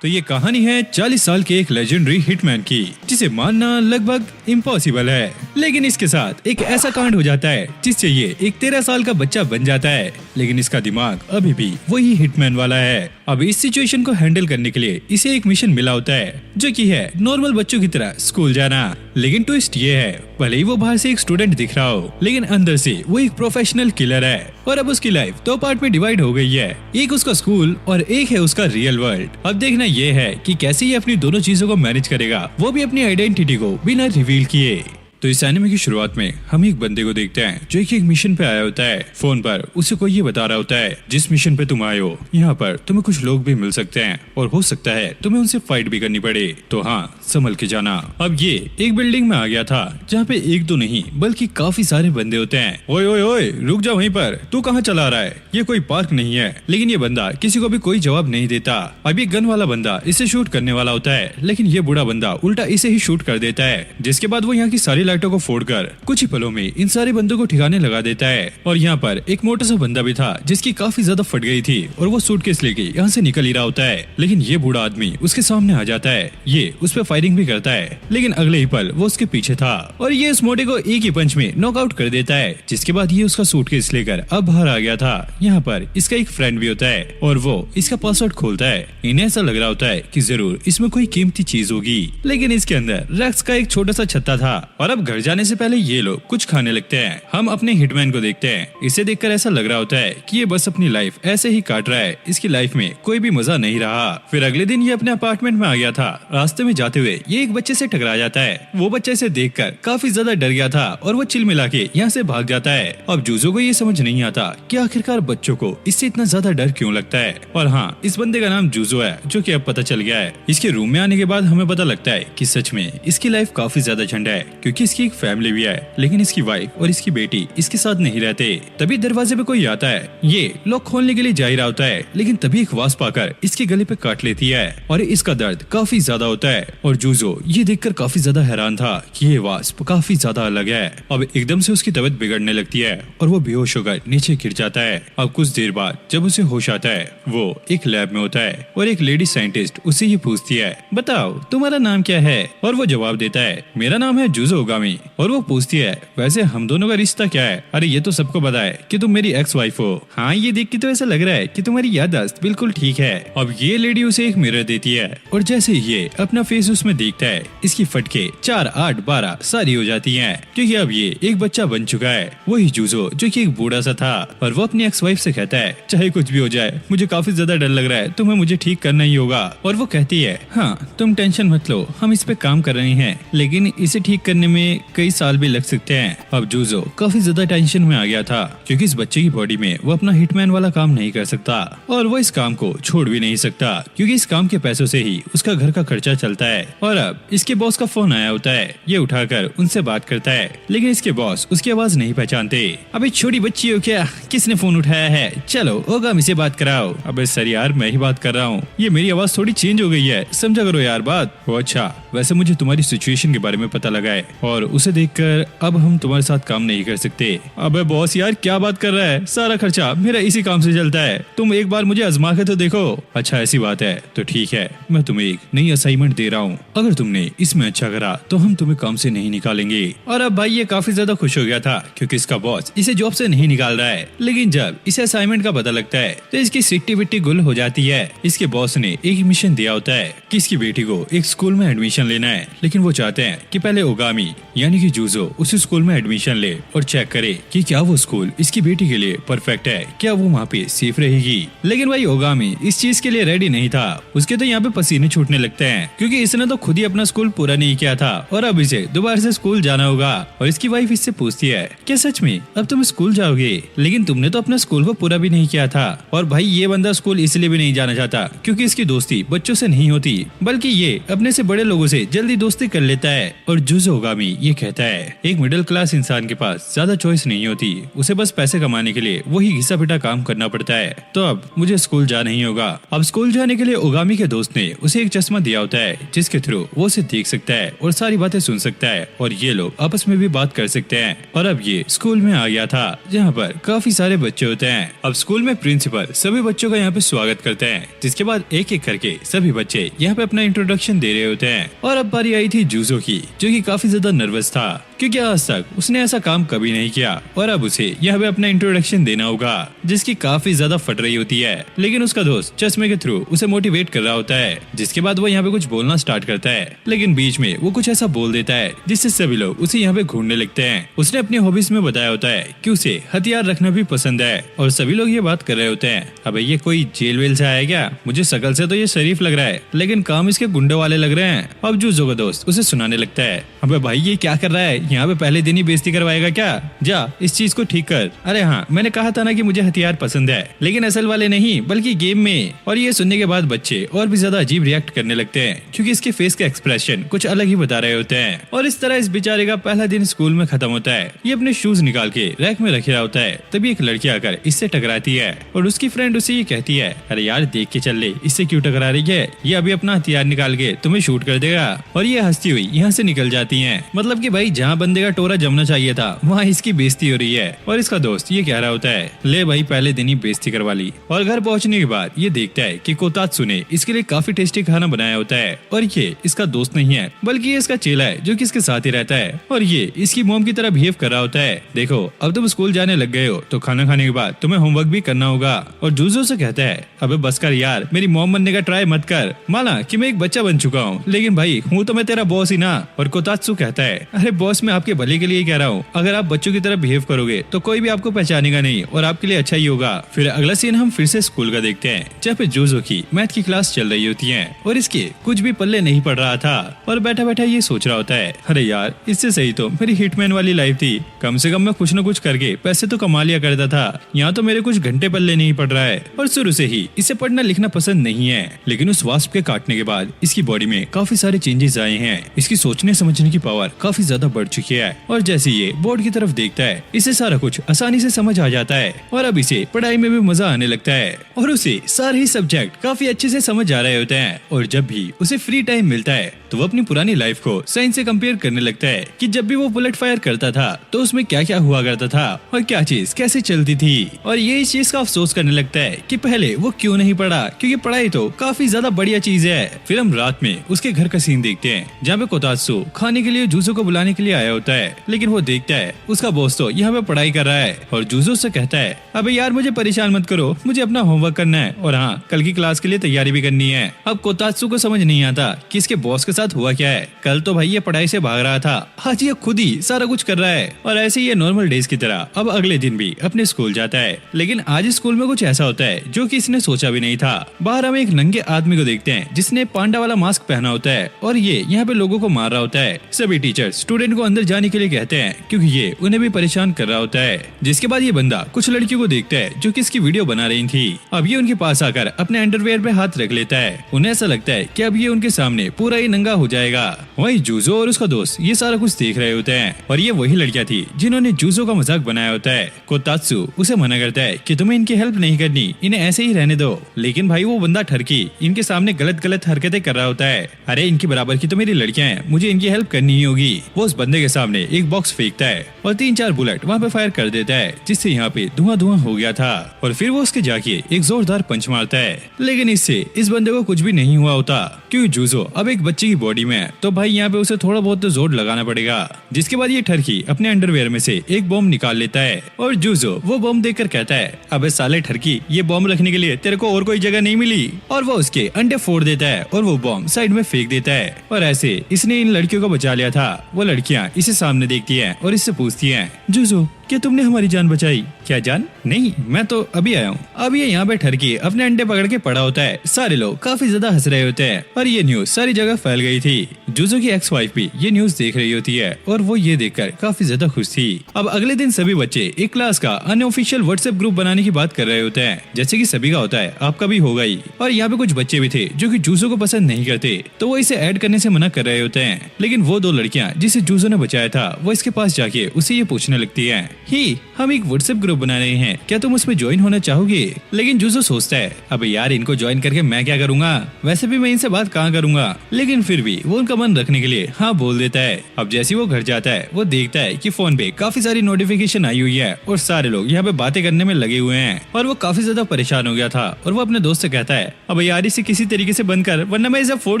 तो ये कहानी है 40 साल के एक लेजेंडरी हिटमैन की, जिसे मानना लगभग इम्पॉसिबल है। लेकिन इसके साथ एक ऐसा कांड हो जाता है जिससे ये एक 13 साल का बच्चा बन जाता है, लेकिन इसका दिमाग अभी भी वही हिटमैन वाला है। अब इस सिचुएशन को हैंडल करने के लिए इसे एक मिशन मिला होता है, जो कि है नॉर्मल बच्चों की तरह स्कूल जाना। लेकिन ट्विस्ट ये है, भले ही वो बाहर से एक स्टूडेंट दिख रहा हो, लेकिन अंदर से वो एक प्रोफेशनल किलर है। और अब उसकी लाइफ 2 पार्ट में डिवाइड हो गई है, एक उसका स्कूल और एक है उसका रियल वर्ल्ड। अब देखना ये है कि कैसे ये अपनी दोनों चीजों को मैनेज करेगा, वो भी अपनी आइडेंटिटी को बिना रिवील किए। तो इस एनिमे की शुरुआत में हम एक बंदे को देखते हैं जो एक मिशन पे आया होता है। फोन पर उसे कोई ये बता रहा होता है, जिस मिशन पे तुम आए हो यहाँ पर तुम्हें कुछ लोग भी मिल सकते हैं और हो सकता है तुम्हें उनसे फाइट भी करनी पड़े, तो हाँ संभल के जाना। अब ये एक बिल्डिंग में आ गया था जहाँ पे एक दो नहीं बल्कि काफी सारे बंदे होते हैं। ओए ओए ओए रुक जा वहीं पर, तू कहाँ चला रहा है? ये कोई पार्क नहीं है। लेकिन ये बंदा किसी को भी कोई जवाब नहीं देता। अब ये गन वाला बंदा इसे शूट करने वाला होता है, लेकिन ये बूढ़ा बंदा उल्टा इसे ही शूट कर देता है, जिसके बाद वो यहाँ की सारी लाइटों को फोड़कर कुछ ही पलों में इन सारे बंदों को ठिकाने लगा देता है। और यहाँ पर एक मोटा सा बंदा भी था जिसकी काफी ज्यादा फट गई थी और वो सूटकेस लेके यहाँ से निकल ही रहा होता है, लेकिन ये बूढ़ा आदमी उसके सामने आ जाता है। ये उस पर फायरिंग भी करता है, लेकिन अगले ही पल वो उसके पीछे था और ये इस मोटे को एक ही पंच में नॉकआउट कर देता है, जिसके बाद ये उसका सूटकेस लेकर अब बाहर आ गया था। यहाँ पर इसका एक फ्रेंड भी होता है और वो इसका पासवर्ड खोलता है। इन्हें ऐसा लग रहा होता है कि जरूर इसमें कोई कीमती चीज होगी, लेकिन इसके अंदर रैक्स का एक छोटा सा छत्ता था। और अब घर जाने से पहले ये लोग कुछ खाने लगते हैं। हम अपने हिटमैन को देखते हैं। इसे देखकर ऐसा लग रहा होता है कि ये बस अपनी लाइफ ऐसे ही काट रहा है, इसकी लाइफ में कोई भी मजा नहीं रहा। फिर अगले दिन ये अपने अपार्टमेंट में आ गया था। रास्ते में जाते हुए ये एक बच्चे से टकरा जाता है। वो बच्चा इसे देखकर काफी ज्यादा डर गया था और वो चिल मिला के यहाँ से भाग जाता है। अब जूजो को ये समझ नहीं आता कि आखिरकार बच्चों को इससे इतना ज्यादा डर क्यों लगता है। और हाँ, इस बंदे का नाम जूजो है, जो कि अब पता चल गया है। इसके रूम में आने के बाद हमें पता लगता है कि सच में इसकी लाइफ काफी ज्यादा झंडा है, क्योंकि इसकी एक फैमिली भी है, लेकिन इसकी वाइफ और इसकी बेटी इसके साथ नहीं रहते। तभी दरवाजे पे कोई आता है। ये लॉक खोलने के लिए जा ही रहा होता है, लेकिन तभी एक वास्प आकर इसके गले पे काट लेती है और इसका दर्द काफी ज्यादा होता है। और जूजो ये देखकर काफी ज्यादा हैरान था कि ये वास्प काफी ज्यादा अलग है। अब एकदम से उसकी तबीयत बिगड़ने लगती है और वो बेहोश होकर नीचे गिर जाता है। अब कुछ देर बाद जब उसे होश आता है, वो एक लैब में होता है और एक लेडी साइंटिस्ट उससे ये पूछती है, बताओ तुम्हारा नाम क्या है? और वो जवाब देता है, मेरा नाम है जूजो ओगामी। और वो पूछती है, वैसे हम दोनों का रिश्ता क्या है? अरे ये तो सबको पता है कि तुम मेरी एक्स वाइफ हो। हाँ, ये देख के तो ऐसा लग रहा है कि तुम्हारी याददाश्त बिल्कुल ठीक है। अब ये लेडी उसे एक मिरर देती है और जैसे ये अपना फेस उसमें देखता है, इसकी फटके 4, 8, 12 सारी हो जाती हैं, क्योंकि अब ये एक बच्चा बन चुका है। वही जूजो जो कि एक बूढ़ा सा था। और वो अपनी एक्स वाइफ से कहता है, चाहे कुछ भी हो जाए मुझे काफी ज्यादा डर लग रहा है, तुम्हें मुझे ठीक करना ही होगा। और वो कहती है, हाँ तुम टेंशन मत लो, हम इस पे काम कर रहे हैं, लेकिन इसे ठीक करने में कई साल भी लग सकते हैं। अब जूजो काफी ज्यादा टेंशन में आ गया था, क्योंकि इस बच्चे की बॉडी में वो अपना हिटमैन वाला काम नहीं कर सकता और वो इस काम को छोड़ भी नहीं सकता, क्योंकि इस काम के पैसों से ही उसका घर का खर्चा चलता है। और अब इसके बॉस का फोन आया होता है। ये उठाकर उनसे बात करता है, लेकिन इसके बॉस उसकी आवाज नहीं पहचानते। अबे छोटी बच्ची हो क्या? किसने फोन उठाया है? चलो ओगामी से बात कराओ। अबे सर यार, मैं ही बात कर रहा हूँ, ये मेरी आवाज थोड़ी चेंज हो गई है, समझा करो यार बात। वो अच्छा, वैसे मुझे तुम्हारी सिचुएशन के बारे में पता लगा है और उसे देखकर अब हम तुम्हारे साथ काम नहीं कर सकते। अबे बॉस यार क्या बात कर रहा है? सारा खर्चा मेरा इसी काम से चलता है, तुम एक बार मुझे आजमा के तो देखो। अच्छा ऐसी बात है तो ठीक है, मैं तुम्हें एक नई असाइनमेंट दे रहा हूँ, अगर तुमने इसमें अच्छा करा तो हम तुम्हें काम से नहीं निकालेंगे। और अब भाई ये काफी ज्यादा खुश हो गया था, क्योंकि इसका बॉस इसे जॉब से नहीं निकाल रहा है। लेकिन जब इसे असाइनमेंट का पता लगता है तो इसकी सिट्टी विट्टी गुल हो जाती है। इसके बॉस ने एक मिशन दिया होता है कि इसकी बेटी को एक स्कूल में एडमिशन लेना है, लेकिन वो चाहते हैं कि पहले ओगामी यानी कि जूजो उस स्कूल में एडमिशन ले और चेक करे कि क्या वो स्कूल इसकी बेटी के लिए परफेक्ट है, क्या वो वहाँ पे सेफ रहेगी। लेकिन भाई ओगामी इस चीज के लिए रेडी नहीं था। उसके तो यहाँ पे पसीने छूटने लगते हैं, क्योंकि इसने तो खुद ही अपना स्कूल पूरा नहीं किया था और अब इसे दोबारा से स्कूल जाना होगा। और इसकी वाइफ इससे पूछती है, क्या सच में अब तुम स्कूल जाओगे? लेकिन तुमने तो अपना स्कूल को पूरा भी नहीं किया था। और भाई ये बंदा स्कूल इसलिए भी नहीं जाना चाहता क्योंकि इसकी दोस्ती बच्चों से नहीं होती, बल्कि ये अपने से बड़े लोगों से जल्दी दोस्ती कर लेता है। और जूजो ओगामी ये कहता है, एक मिडिल क्लास इंसान के पास ज्यादा चॉइस नहीं होती, उसे बस पैसे कमाने के लिए वही घिसा पिटा काम करना पड़ता है। तो अब मुझे स्कूल जाना ही होगा। अब स्कूल जाने के लिए ओगामी के दोस्त ने उसे एक चश्मा दिया होता है, जिसके थ्रू वो उसे देख सकता है और सारी बातें सुन सकता है, और ये लोग आपस में भी बात कर सकते हैं। और अब ये स्कूल में आ गया था, जहाँ पर काफी सारे बच्चे होते हैं। अब स्कूल में प्रिंसिपल सभी बच्चों का यहाँ पे स्वागत करते हैं, जिसके बाद एक एक करके सभी बच्चे यहाँ पे अपना इंट्रोडक्शन दे रहे होते हैं। और अब बारी आई थी जूजो की, जो कि काफी ज्यादा नर्वस था, क्योंकि आज तक उसने ऐसा काम कभी नहीं किया और अब उसे यहाँ पे अपना इंट्रोडक्शन देना होगा, जिसकी काफी ज्यादा फट रही होती है। लेकिन उसका दोस्त चश्मे के थ्रू उसे मोटिवेट कर रहा होता है, जिसके बाद वो यहाँ पे कुछ बोलना स्टार्ट करता है, लेकिन बीच में वो कुछ ऐसा बोल देता है जिससे सभी लोग उसे यहाँ पे घूरने लगते हैं। उसने अपनी हॉबीज में बताया होता है कि उसे हथियार रखना भी पसंद है, और सभी लोग ये बात कर रहे होते हैं, अबे ये कोई जेल वेल से आया क्या? मुझे शकल से तो ये शरीफ लग रहा है, लेकिन काम इसके गुंडे वाले लग रहे हैं। अब जूजो का दोस्त उसे सुनाने लगता है, अबे भाई ये क्या कर रहा है? यहाँ पे पहले दिन ही बेइज्जती करवाएगा क्या? जा इस चीज को ठीक कर। अरे हाँ, मैंने कहा था ना कि मुझे हथियार पसंद है, लेकिन असल वाले नहीं बल्कि गेम में। और ये सुनने के बाद बच्चे और भी ज्यादा अजीब रिएक्ट करने लगते हैं, क्योंकि इसके फेस का एक्सप्रेशन कुछ अलग ही बता रहे होते हैं। और इस तरह इस बेचारे का पहला दिन स्कूल में खत्म होता है। ये अपने शूज निकाल के रैक में रख रहा होता है, तभी एक लड़की आकर इससे टकराती है और उसकी फ्रेंड उसे ये कहती है, अरे यार देख के चल ले, इससे क्यों टकरा रही है? ये अभी अपना हथियार निकाल के तुम्हें शूट कर देगा। और ये हंसती हुई यहाँ से निकल जाती है। मतलब कि भाई जहाँ बंदे का टोरा जमना चाहिए था, वहाँ इसकी बेइज्जती हो रही है। और इसका दोस्त ये कह रहा होता है, ले भाई पहले दिन ही बेइज्जती करवा ली। और घर पहुँचने के बाद ये देखता है कि कोतात्सु ने इसके लिए काफी टेस्टी खाना बनाया होता है, और ये इसका दोस्त नहीं है बल्कि ये इसका चेला है, जो कि इसके साथ ही रहता है। और ये इसकी मॉम की तरह बिहेव कर रहा होता है, देखो अब तुम स्कूल जाने लग गए हो तो खाना खाने के बाद तुम्हें होमवर्क भी करना होगा। और जूजो से कहता है, अबे बस कर यार, मेरी मॉम बनने का ट्राई मत कर। माना कि मैं एक बच्चा बन चुका हूँ, लेकिन भाई हूँ तो मैं तेरा बॉस ही ना। और कोतात्सु कहता है, अरे बॉस मैं आपके भले के लिए कह रहा हूँ, अगर आप बच्चों की तरह बिहेव करोगे तो कोई भी आपको पहचानेगा नहीं और आपके लिए अच्छा ही होगा। फिर अगला सीन हम फिर से स्कूल का देखते हैं, जहाँ पे जूजो की मैथ की क्लास चल रही होती है और इसके कुछ भी पल्ले नहीं पड़ रहा था। और बैठा बैठा ये सोच रहा होता है, अरे यार इससे सही तो मेरी हिटमैन वाली लाइफ थी, कम से कम मैं कुछ न कुछ करके पैसे तो कमा लिया करता था। यहाँ तो मेरे कुछ घंटे पल्ले नहीं पड़ रहा है। और शुरू से ही इसे पढ़ना लिखना पसंद नहीं है, लेकिन उस वास्प के काटने के बाद इसकी बॉडी में काफी सारे चेंजेस आए हैं। इसकी सोचने समझने की पावर काफी ज्यादा बढ़ चुकी है, और जैसे ये बोर्ड की तरफ देखता है, इसे सारा कुछ आसानी से समझ आ जाता है और अब इसे पढ़ाई में भी मजा आने लगता है और उसे सारे ही सब्जेक्ट काफी अच्छे से समझ आ रहे होते हैं। और जब भी उसे फ्री टाइम मिलता है तो वो अपनी पुरानी लाइफ को साइंस से कंपेयर करने लगता है कि जब भी वो बुलेट फायर करता था तो उसमें क्या क्या हुआ करता था और क्या चीज कैसे चलती थी। और ये इस चीज का अफसोस करने लगता है कि पहले वो क्यों नहीं पढ़ा, क्योंकि पढ़ाई तो काफी ज्यादा बढ़िया चीज है। फिर हम रात में उसके घर का सीन देखते हैं, जहाँ पे कोतात्सु खाने के लिए जूजो को बुलाने के लिए आया होता है, लेकिन वो देखता है उसका बॉस तो यहाँ पे पढ़ाई कर रहा है। और जूजो से कहता है, अबे यार मुझे परेशान मत करो, मुझे अपना होमवर्क करना है और हाँ कल की क्लास के लिए तैयारी भी करनी है। अब कोतात्सु को समझ नहीं आता कि इसके बॉस के साथ हुआ क्या है। कल तो भाई ये पढ़ाई से भाग रहा था, आज ये खुद ही सारा कुछ कर रहा है। और ऐसे ही ये नॉर्मल डेज की तरह अब अगले दिन भी अपने स्कूल जाता है, लेकिन आज स्कूल में कुछ ऐसा होता है जो कि इसने सोचा भी नहीं था। बाहर हम एक नंगे आदमी को देखते हैं जिसने पांडा वाला मास्क पहना होता है और ये यहाँ पे लोगों को मार रहा होता है। सभी टीचर स्टूडेंट को अंदर जाने के लिए कहते हैं क्योंकि ये उन्हें भी परेशान कर रहा होता है। जिसके बाद ये बंदा कुछ लड़कियों को देखता है जो कि इसकी वीडियो बना रही थी। अब ये उनके पास आकर अपने अंडरवेयर पे हाथ रख लेता है। उन्हें ऐसा लगता है कि अब ये उनके सामने पूरा ही नंगा हो जाएगा। वहीं जूजो और उसका दोस्त ये सारा कुछ देख रहे होते हैं और ये वही लड़कियां थी जिन्होंने जूजो का मजाक बनाया होता है। कोतात्सु उसे मना करता है कि तुम्हें इनकी हेल्प नहीं करनी, इन्हें ऐसे ही रहने दो। लेकिन भाई वो बंदा ठरकी इनके सामने गलत गलत हरकतें कर रहा होता है। अरे इनकी बराबर की तो मेरी लड़कियां हैं, मुझे इनकी हेल्प करनी ही होगी। वो उस बंदे के सामने एक बॉक्स फेंकता है और 3-4 बुलेट वहाँ पे फायर कर देता है, जिससे यहाँ पे धुआं हो गया था। और फिर वो उसके जाके एक जोरदार पंच मारता है, लेकिन इससे इस बंदे को कुछ भी नहीं हुआ होता क्योंकि जूजो अब एक बच्चे की बॉडी में है, तो भाई यहाँ पे उसे थोड़ा बहुत तो जोर लगाना पड़ेगा। जिसके बाद ये ठरकी अपने अंडरवेयर में से एक बॉम्ब निकाल लेता है और जूजो वो बॉम्ब देखकर कहता है, अबे साले ठरकी ये बॉम्ब रखने के लिए तेरे को और कोई जगह नहीं मिली। और वो उसके अंडे फोड़ देता है और वो बॉम्ब साइड में फेंक देता है। और ऐसे इसने इन लड़कियों को बचा लिया था। वो लड़कियां इसे सामने देखती हैं और इससे पूछती हैं, जूजो क्या तुमने हमारी जान बचाई? क्या जान? नहीं, मैं तो अभी आया हूँ। अब ये यहाँ पे ठरकी अपने अंडे पकड़ के पड़ा होता है। सारे लोग काफी ज्यादा हंस रहे होते हैं और ये न्यूज सारी जगह फैल गई थी। जूजो की एक्स वाइफ भी ये न्यूज देख रही होती है और वो ये देखकर काफी ज्यादा खुश थी। अब अगले दिन सभी बच्चे एक क्लास का अनऑफिशियल व्हाट्सएप ग्रुप बनाने की बात कर रहे होते हैं, जैसे कि सभी का होता है, आपका भी होगा ही। और यहाँ पे कुछ बच्चे भी थे जो कि जूजो को पसंद नहीं करते, तो वो इसे ऐड करने से मना कर रहे होते हैं। लेकिन वो दो लड़कियां जिसे जूजो ने बचाया था, वो इसके पास जाके उसे ये पूछने लगती है, ही हम एक व्हाट्सएप ग्रुप बना रहे हैं, क्या तुम उसमें ज्वाइन होना चाहोगे? लेकिन जूजो सोचता है, अब यार इनको ज्वाइन करके मैं क्या करूंगा, वैसे भी मैं इनसे बात कहाँ करूंगा। लेकिन फिर भी वो उनका मन रखने के लिए हाँ बोल देता है। अब जैसे वो घर जाता है, वो देखता है कि फोन पे काफी सारी नोटिफिकेशन आई हुई है और सारे लोग यहाँ पे बातें करने में लगे हुए हैं और वो काफी ज्यादा परेशान हो गया था। और वो अपने दोस्त से कहता है, अब यार इसे किसी तरीके से बंद कर वरना मैं इसे फोड़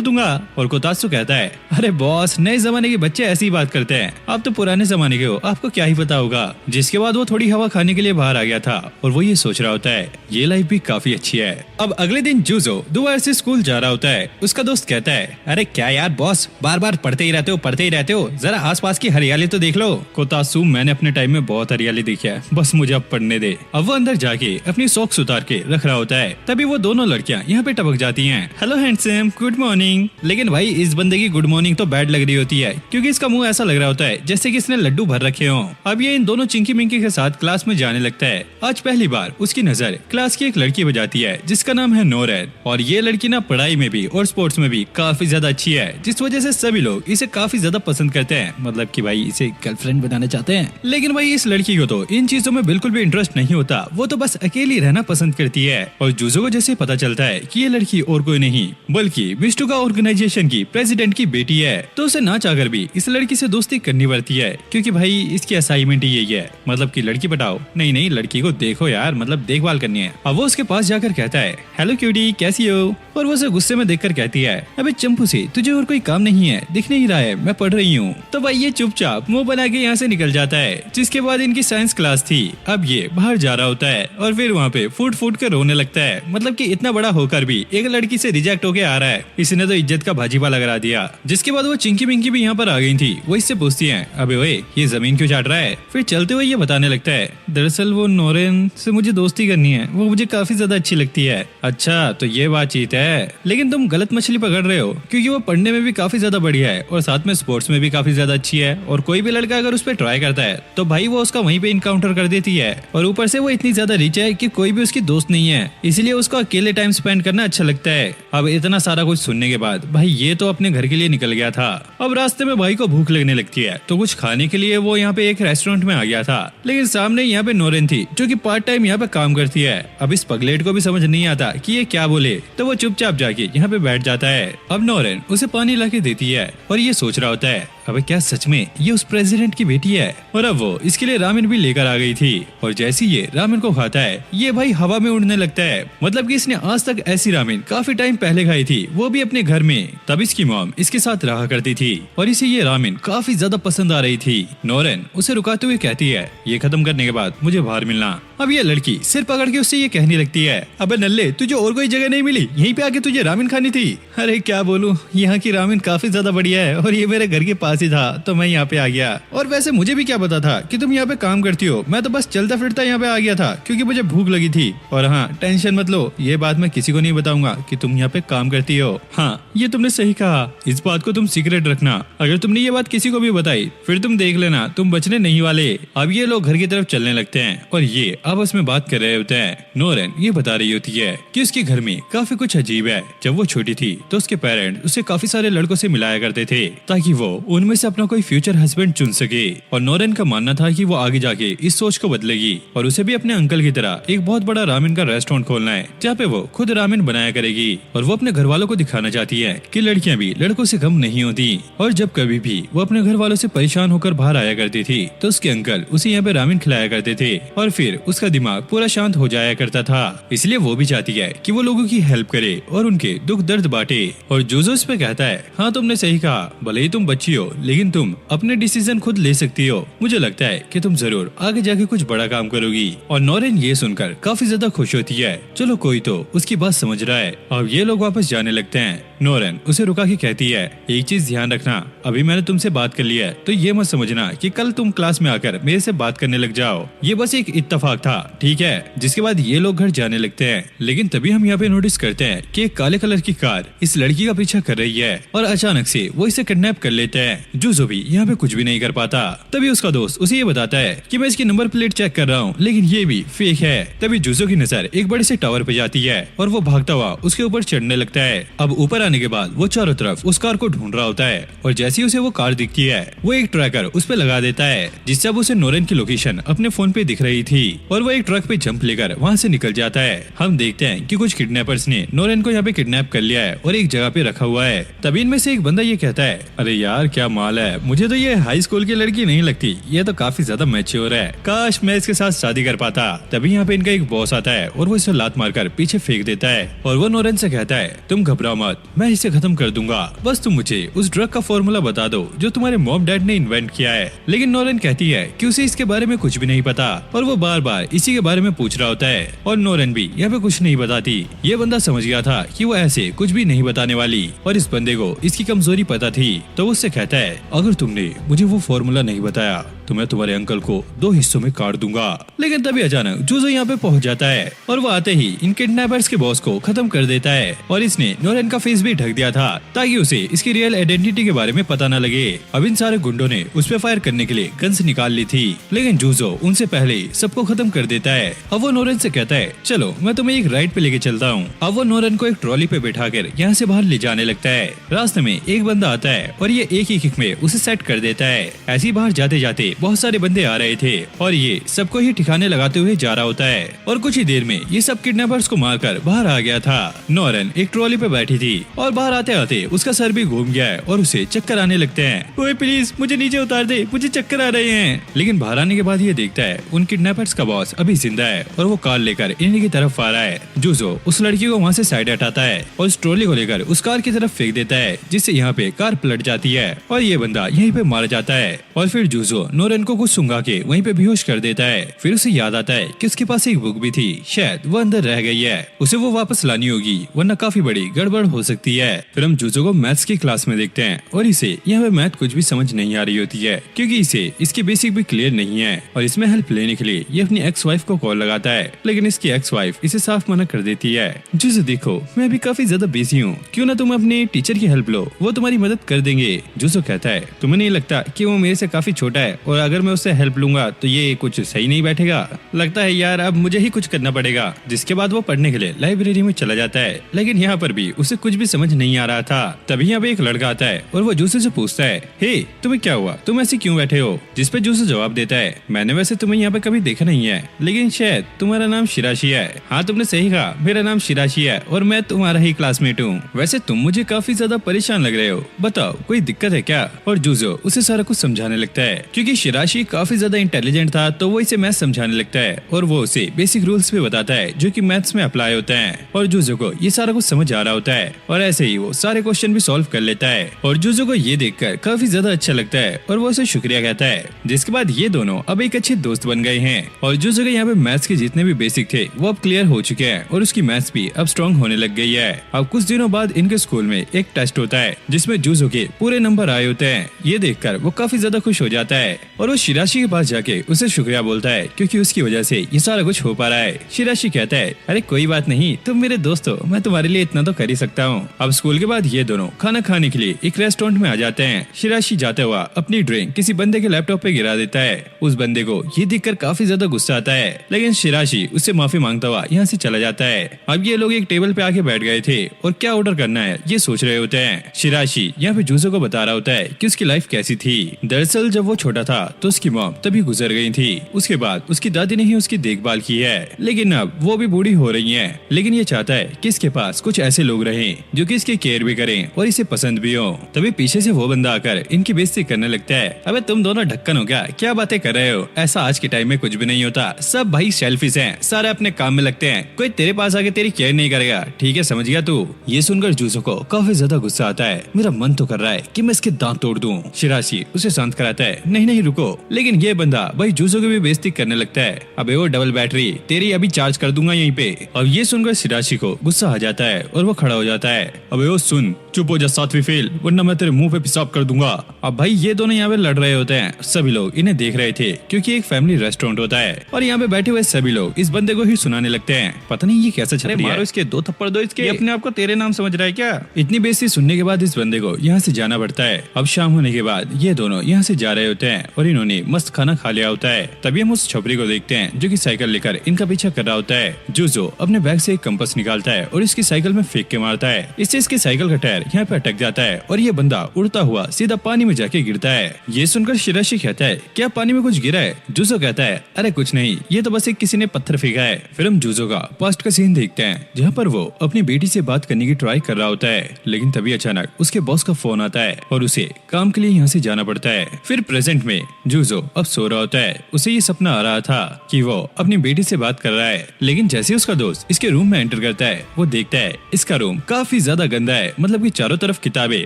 दूंगा। और कोतात्सु कहता है, अरे बॉस, नए जमाने के बच्चे ऐसे ही बात करते हैं, आप तो पुराने जमाने के हो, आपको क्या ही पता होगा। जिसके बाद वो थोड़ी हवा खाने के लिए बाहर आ गया था और वो ये सोच रहा होता है, ये लाइफ भी काफी अच्छी है। अब अगले दिन जूजो दोबारा से स्कूल जा रहा होता है। उसका दोस्त कहता है, अरे क्या यार बॉस, बार बार पढ़ते ही रहते हो, जरा आसपास की हरियाली तो देख लो। कोतात्सु, मैंने अपने टाइम में बहुत हरियाली देखी है, बस मुझे अब पढ़ने दे। अब वो अंदर जाके अपनी सॉक्स उतार के रख रहा होता है, तभी वो दोनों लड़कियां यहाँ पे टपक जाती हैं। Hello handsome, good morning. लेकिन भाई इस बंदे की गुड मॉर्निंग तो बैड लग रही होती है, क्योंकि इसका मुंह ऐसा लग रहा होता है जैसे कि इसने लड्डू भर रखे हों। अब ये इन दोनों चिंकी मिंकी के साथ क्लास में जाने लगता है। आज पहली बार उसकी नजर क्लास की एक लड़की पे जाती है जिसका नाम है नोरन। और ये लड़की ना पढ़ाई में भी और स्पोर्ट्स में भी काफी ज्यादा अच्छी है, जिस वजह से सभी लोग इसे काफी ज्यादा पसंद करते हैं, मतलब कि भाई इसे गर्लफ्रेंड बनाना चाहते हैं। लेकिन भाई इस लड़की को तो इन चीजों में बिल्कुल भी इंटरेस्ट नहीं होता, वो तो बस अकेली रहना पसंद करती है। और जूजो को जैसे पता चलता है कि ये लड़की और कोई नहीं बल्कि मिस्टुका ऑर्गेनाइजेशन की प्रेसिडेंट की बेटी है, तो उसे ना चाहकर भी इस लड़की से दोस्ती करनी पड़ती है, क्योंकि भाई इसकी असाइनमेंट ही यही है, मतलब कि लड़की पटाओ, नहीं लड़की को देखो यार, मतलब देखभाल करनी है। अब वो उसके पास जाकर कहता है, हेलो क्यूटी, कैसी हो? और वो उसे गुस्से में देखकर कहती है, अबे चंपू से तुझे और कोई काम नहीं है, दिख नहीं रहा है मैं पढ़ रही हूँ। तो भाई ये चुपचाप मुंह बना के यहाँ से निकल जाता है। जिसके बाद इनकी साइंस क्लास थी। अब ये बाहर जा रहा होता है और फिर वहाँ पे फूट कर रोने लगता है, मतलब कि इतना बड़ा होकर भी एक लड़की से रिजेक्ट होके आ रहा है, इसने तो इज्जत का भाजीपाला करा दिया। जिसके बाद वो चिंकी मिंकी भी यहाँ पर आ गई थी। वो इससे पूछती है, अबे ओए ये जमीन क्यों चाट रहा है? फिर चलते हुए ये बताने लगता है, दरअसल वो नोरेन से मुझे दोस्ती करनी है, वो मुझे काफी ज्यादा अच्छी लगती है। अच्छा तो ये बातचीत है, लेकिन तुम गलत मछली पकड़ रहे हो, क्योंकि वो पढ़ने में भी काफी ज्यादा बढ़िया है और साथ में स्पोर्ट्स में भी काफी ज्यादा अच्छी है। और कोई भी लड़का अगर उस पर ट्राई करता है तो भाई वो उसका वहीं पे इनकाउंटर कर देती है। और ऊपर से वो इतनी ज्यादा रिच है कि कोई भी उसकी दोस्त नहीं है, इसलिए उसको अकेले टाइम स्पेंड करना अच्छा लगता है। अब इतना सारा कुछ सुनने के बाद भाई ये तो अपने घर के लिए निकल गया था। अब रास्ते में भाई को भूख लगने लगती है, तो कुछ खाने के लिए वो यहाँ पे एक रेस्टोरेंट में आ गया था। लेकिन सामने यहाँ पे नोरेन थी जो कि पार्ट टाइम यहाँ पे काम करती है। अब इस पगलेट को भी समझ नहीं आता कि ये क्या बोले, तो वो चुपचाप जाके यहाँ पे बैठ जाता है। अब नोरेन उसे पानी लाके देती है और ये सोच रहा होता है, अबे क्या सच में ये उस प्रेसिडेंट की बेटी है? और अब वो इसके लिए रामेन भी लेकर आ गई थी। और जैसे ये रामेन को खाता है, ये भाई हवा में उड़ने लगता है, मतलब कि इसने आज तक ऐसी रामेन काफी टाइम पहले खाई थी, वो भी अपने घर में। तब इसकी मॉम इसके साथ रहा करती थी और इसे ये रामेन काफी ज्यादा पसंद आ रही थी। नोरेन उसे रुकाते हुए कहती है, ये खत्म करने के बाद मुझे बाहर मिलना। अब ये लड़की सिर पकड़ के उससे ये कहने लगती है, अबे नल्ले तुझे और कोई जगह नहीं मिली, यहीं पे आके तुझे रामेन खानी थी? अरे क्या बोलूं, यहाँ की रामेन काफी ज्यादा बढ़िया है और ये मेरे घर के पास ही था, तो मैं यहाँ पे आ गया। और वैसे मुझे भी क्या पता था कि तुम यहाँ पे काम करती हो, मैं तो बस चलता फिरता यहाँ पे आ गया था क्योंकि मुझे भूख लगी थी। और हाँ टेंशन मत लो, ये बात मैं किसी को नहीं बताऊंगा कि तुम यहाँ पे काम करती हो। हाँ ये तुमने सही कहा, इस बात को तुम सीक्रेट रखना, अगर तुमने ये बात किसी को भी बताई फिर तुम देख लेना तुम बचने नहीं वाले। अब ये लोग घर की तरफ चलने लगते हैं और ये आपस में बात कर रहे होते हैं। नोरेन ये बता रही होती है कि उसके घर में काफी कुछ अजीब है। जब वो छोटी थी तो उसके पेरेंट्स उसे काफी सारे लड़कों से मिलाया करते थे ताकि वो उनमें से अपना कोई फ्यूचर हस्बैंड चुन सके। और नोरेन का मानना था कि वो आगे जाके इस सोच को बदलेगी और उसे भी अपने अंकल की तरह एक बहुत बड़ा रामेन का रेस्टोरेंट खोलना है जहाँ पे वो खुद रामेन बनाया करेगी। और वो अपने घर वालों को दिखाना चाहती है कि लड़कियां भी लड़कों से कम नहीं होती। और जब कभी भी वो अपने घर वालों से परेशान होकर बाहर आया करती थी तो उसके अंकल उसे यहाँ पे रामेन खिलाया करते थे और फिर उसका दिमाग पूरा शांत हो जाया करता था। इसलिए वो भी चाहती है कि वो लोगों की हेल्प करे और उनके दुख दर्द बांटे। और जोजो इस पे कहता है, हाँ तुमने सही कहा, भले ही तुम बच्ची हो लेकिन तुम अपने डिसीजन खुद ले सकती हो। मुझे लगता है कि तुम जरूर आगे जाके कुछ बड़ा काम करोगी। और नोरेन ये सुनकर काफी ज्यादा खुश होती है। चलो कोई तो उसकी बात समझ रहा है। अब ये लोग वापस जाने लगते हैं। नोरेन उसे रुका के कहती है, एक चीज ध्यान रखना, अभी मैंने तुमसे बात कर लिया है तो ये मत समझना कि कल तुम क्लास में आकर मेरे से बात करने लग जाओ। ये बस एक इत्तेफाक था, ठीक है। जिसके बाद ये लोग घर जाने लगते हैं। लेकिन तभी हम यहाँ पे नोटिस करते हैं कि एक काले कलर की कार इस लड़की का पीछा कर रही है और अचानक से वो इसे किडनैप कर लेते हैं। जूजो भी यहाँ पे कुछ भी नहीं कर पाता। तभी उसका दोस्त उसे ये बताता है कि मैं इसकी नंबर प्लेट चेक कर रहा हूँ लेकिन ये भी फेक है। तभी जूजो की नजर एक बड़े से टावर पे जाती है और वो भागता हुआ उसके ऊपर चढ़ने लगता है। अब ऊपर आने के बाद वो चारों तरफ उस कार को ढूंढ रहा होता है और जैसे ही उसे वो कार दिखती है वो एक ट्रैकर उस पे लगा देता है, जिससे अब उसे नोरेन की लोकेशन अपने फोन पे दिख रही थी और वो एक ट्रक पे जंप लेकर वहाँ से निकल जाता है। हम देखते हैं कि कुछ किडनैपर्स ने नोरेन को यहाँ पे किडनैप कर लिया है और एक जगह पे रखा हुआ है। तभी इनमें से एक बंदा ये कहता है, अरे यार क्या माल है, मुझे तो ये हाई स्कूल की लड़की नहीं लगती, ये तो काफी ज्यादा मैच्योर है, काश मैं इसके साथ शादी कर पाता। तभी यहाँ पे इनका एक बॉस आता है और वो इसे लात मारकर पीछे फेंक देता है और वो नोरेन से कहता है, तुम घबराओ मत, मैं इसे खत्म कर दूंगा, बस तुम मुझे उस ड्रग का फॉर्मूला बता दो जो तुम्हारे मॉम डैड ने इन्वेंट किया है। लेकिन नोरेन कहती है कि उसे इसके बारे में कुछ भी नहीं पता और वो बार बार इसी के बारे में पूछ रहा होता है और नोरेन भी यहाँ पे कुछ नहीं बताती। ये बंदा समझ गया था कि वो ऐसे कुछ भी नहीं बताने वाली और इस बंदे को इसकी कमजोरी पता थी। तो वो उससे कहता है, अगर तुमने मुझे वो फॉर्मूला नहीं बताया तो मैं तुम्हारे अंकल को 2 हिस्सों में काट दूंगा। लेकिन तभी अचानक जूजो यहाँ पे पहुंच जाता है और वो आते ही इन किडनैपर्स के बॉस को खत्म कर देता है और इसने नोरेन का फेस भी ढक दिया था ताकि उसे इसकी रियल आइडेंटिटी के बारे में पता न लगे। अब इन सारे गुंडों ने उस पे फायर करने के लिए गन्स निकाल ली थी लेकिन जूजो उनसे पहले ही सबको खत्म कर देता है। अब वो नोरेन से कहता है, चलो मैं तुम्हें एक राइड पे लेके चलता हूँ। अब वो नोरेन को एक ट्रॉली पे बैठा कर यहाँ से बाहर ले जाने लगता है। रास्ते में एक बंदा आता है और ये एक ही किक में उसे सेट कर देता है। ऐसे ही बाहर जाते जाते बहुत सारे बंदे आ रहे थे और ये सबको ही ठिकाने लगाते हुए जा रहा होता है और कुछ ही देर में ये सब किडनैपर्स को मारकर बाहर आ गया था। नोरेन एक ट्रॉली पे बैठी थी और बाहर आते आते उसका सर भी घूम गया है और उसे चक्कर आने लगते हैं। ओए प्लीज मुझे नीचे उतार दे, मुझे चक्कर आ रहे हैं। लेकिन बाहर आने के बाद ये देखता है उन किडनैपर्स का बॉस अभी जिंदा है और वो कार लेकर इन्हीं की तरफ आ रहा है। जूजो उस लड़की को वहाँ से साइड हटाता है और उस ट्रॉली को लेकर उस कार की तरफ फेंक देता है, जिससे यहाँ पे कार पलट जाती है और ये बंदा यहीं पे मारा जाता है। और फिर जूजो नोरेन को कुछ सूंघा के वहीं पे बेहोश कर देता है। फिर उसे याद आता है कि उसके पास एक बुक भी थी, शायद वो अंदर रह गई है, उसे वो वापस लानी होगी वरना काफी बड़ी गड़बड़ हो सकती है। फिर हम जूजो को मैथ्स की क्लास में देखते हैं और इसे यहाँ पे मैथ कुछ भी समझ नहीं आ रही होती है क्योंकि इसे इसकी बेसिक भी क्लियर नहीं है और इसमें हेल्प लेने के लिए ये अपनी एक्स वाइफ को कॉल लगाता है लेकिन इसकी एक्स वाइफ इसे साफ मना कर देती है। जूजो देखो मैं अभी काफी ज्यादा बिजी हूँ, क्यों ना तुम अपने टीचर की हेल्प लो, वो तुम्हारी मदद कर देंगे। जूजो कहता है, तुम्हें नहीं लगता कि वो मेरे से काफी छोटा है और अगर मैं उससे हेल्प लूंगा तो ये कुछ सही नहीं बैठेगा, लगता है यार अब मुझे ही कुछ करना पड़ेगा। जिसके बाद वो पढ़ने के लिए लाइब्रेरी में चला जाता है लेकिन यहाँ पर भी उसे कुछ भी समझ नहीं आ रहा था। तभी यहाँ पे एक लड़का आता है और वो जूसो से पूछता है, हे तुम्हें क्या हुआ, तुम ऐसे क्यों बैठे हो? जिस पे जूसो जवाब देता है, मैंने वैसे तुम्हें यहाँ पे कभी देखा नहीं है लेकिन शायद तुम्हारा नाम शिराशी है। हाँ तुमने सही कहा, मेरा नाम शिराशी है और मैं तुम्हारा ही क्लासमेट हूँ। वैसे तुम मुझे काफी ज्यादा परेशान लग रहे हो, बताओ कोई दिक्कत है क्या? और जूजो उसे सारा कुछ समझाने लगता है। क्योंकि शिराशी काफी ज्यादा इंटेलिजेंट था तो वो इसे मैथ्स समझाने लगता है और वो उसे बेसिक रूल्स भी बताता है जो कि मैथ्स में अप्लाई होते हैं और जूजो को ये सारा कुछ समझ आ रहा होता है और ऐसे ही वो सारे क्वेश्चन भी सॉल्व कर लेता है और जूजो को ये देखकर काफी ज्यादा अच्छा लगता है और वो उसे शुक्रिया कहता है। जिसके बाद ये दोनों अब एक अच्छे दोस्त बन गए हैं और जूजो के यहाँ पे मैथ्स के जितने भी बेसिक थे वो अब क्लियर हो चुके हैं और उसकी मैथ्स भी अब स्ट्रॉन्ग होने लग गई है। अब कुछ दिनों बाद इनके स्कूल में एक टेस्ट होता है जिसमें जूजो के पूरे नंबर आए होते हैं। ये देखकर वो काफी ज्यादा खुश हो जाता है और वो शिराशी के पास जाके उसे शुक्रिया बोलता है क्योंकि उसकी वजह से ये सारा कुछ हो पा रहा है। शिराशी कहता है, अरे कोई बात नहीं, तुम मेरे दोस्त हो, मैं तुम्हारे लिए इतना तो कर ही सकता हूँ। अब स्कूल के बाद ये दोनों खाना खाने के लिए एक रेस्टोरेंट में आ जाते हैं। शिराशी जाते हुआ अपनी ड्रिंक किसी बंदे के लैपटॉप पे गिरा देता है। उस बंदे को ये देखकर काफी ज्यादा गुस्सा आता है लेकिन शिराशी उससे माफी मांगता हुआ यहाँ से चला जाता है। अब ये लोग एक टेबल पे आके बैठ गए थे और क्या ऑर्डर करना है ये सोच रहे होते हैं। शिराशी यहाँ पे जूजो को बता रहा होता है कि उसकी लाइफ कैसी थी। दरअसल जब वो छोटा था तो उसकी मॉम तभी गुजर गई थी। उसके बाद उसकी दादी ने ही उसकी देखभाल की है, लेकिन अब वो भी बूढ़ी हो रही है। लेकिन ये चाहता है कि इसके पास कुछ ऐसे लोग रहें जो कि इसकी केयर भी करें और इसे पसंद भी हो। तभी पीछे से वो बंदा आकर इनकी बेइज्जती करने लगता है। अबे तुम दोनों ढक्कन हो क्या बातें कर रहे हो? ऐसा आज के टाइम में कुछ भी नहीं होता, सब भाई सेल्फिश हैं, सारे अपने काम में लगते हैं, कोई तेरे पास आके तेरी केयर नहीं करेगा, ठीक है समझ गया तू? ये सुनकर जूजो को काफी ज्यादा गुस्सा आता है। मेरा मन तो कर रहा है कि मैं इसके दांत तोड़ दूं। शिराशी उसे शांत कराता है, नहीं रुको। लेकिन ये बंदा भाई जूजो की भी बेइज्जती करने लगता है। अबे वो डबल बैटरी तेरी अभी चार्ज कर दूंगा यहीं पे। अब ये सुनकर शिराशी को गुस्सा आ जाता है और वो खड़ा हो जाता है। अबे वो सुन, चुप हो जा 7वीं फेल, वरना मैं तेरे मुंह पे पेशाब कर दूंगा। अब भाई ये दोनों यहाँ पे लड़ रहे होते हैं। सभी लोग इन्हें देख रहे थे क्योंकि एक फैमिली रेस्टोरेंट होता है और यहाँ पे बैठे हुए सभी लोग इस बंदे को ही सुनाने लगते हैं। पता नहीं ये कैसा छपरी है। मारो इसके 2 थप्पड़ दो इसके। ये अपने आप को तेरे नाम समझ रहा है क्या? इतनी बेइज्जती सुनने के बाद इस बंदे को यहाँ से जाना पड़ता है। अब शाम होने के बाद ये दोनों यहाँ से जा रहे होते हैं और इन्होंने मस्त खाना खा लिया होता है। तभी हम उस छपरी को देखते हैं जो कि साइकिल लेकर इनका पीछा कर रहा होता है। जूजो अपने बैग से एक कंपास निकालता है और इसकी साइकिल में फेंक के मारता है। इससे इसकी साइकिल का टायर यहाँ पे अटक जाता है और ये बंदा उड़ता हुआ सीधा पानी में जाके गिरता है। ये सुनकर शिराशी कहता है, क्या पानी में कुछ गिरा है? जूजो कहता है, अरे कुछ नहीं, ये तो बस एक किसी ने पत्थर फेंका है। फिर हम जूजो का पास्ट का सीन देखते हैं जहाँ पर वो अपनी बेटी से बात करने की ट्राई कर रहा होता है, लेकिन तभी अचानक उसके बॉस का फोन आता है और उसे काम के लिए यहाँ से जाना पड़ता है। फिर प्रेजेंट में जूजो अब सो रहा होता है। उसे ये सपना आ रहा था कि वो अपनी बेटी से बात कर रहा है, लेकिन जैसे उसका दोस्त इसके रूम में एंटर करता है वो देखता है इसका रूम काफी ज्यादा गंदा है, मतलब कि चारों तरफ किताबें